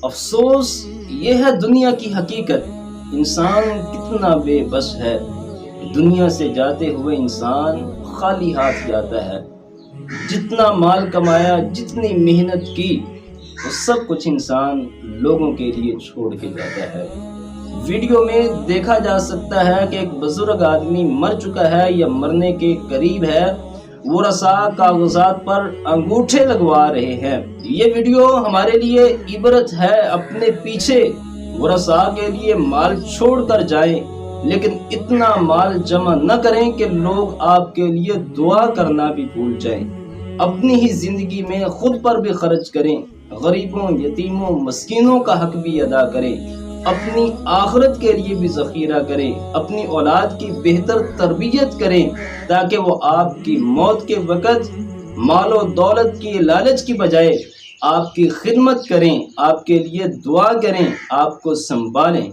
افسوس یہ ہے دنیا کی حقیقت، انسان کتنا بے بس ہے۔ دنیا سے جاتے ہوئے انسان خالی ہاتھ جاتا ہے۔ جتنا مال کمایا، جتنی محنت کی، وہ سب کچھ انسان لوگوں کے لیے چھوڑ کے جاتا ہے۔ ویڈیو میں دیکھا جا سکتا ہے کہ ایک بزرگ آدمی مر چکا ہے یا مرنے کے قریب ہے، وہ رسا کاغذات پر انگوٹھے لگوا رہے ہیں۔ یہ ویڈیو ہمارے لیے عبرت ہے۔ اپنے پیچھے ورثاء کے لیے مال چھوڑ کر جائیں، لیکن اتنا مال جمع نہ کریں کہ لوگ آپ کے لیے دعا کرنا بھی بھول جائیں۔ اپنی ہی زندگی میں خود پر بھی خرچ کریں، غریبوں، یتیموں، مسکینوں کا حق بھی ادا کریں، اپنی آخرت کے لیے بھی ذخیرہ کریں، اپنی اولاد کی بہتر تربیت کریں تاکہ وہ آپ کی موت کے وقت مال و دولت کی لالچ کی بجائے آپ کی خدمت کریں، آپ کے لیے دعا کریں، آپ کو سنبھالیں۔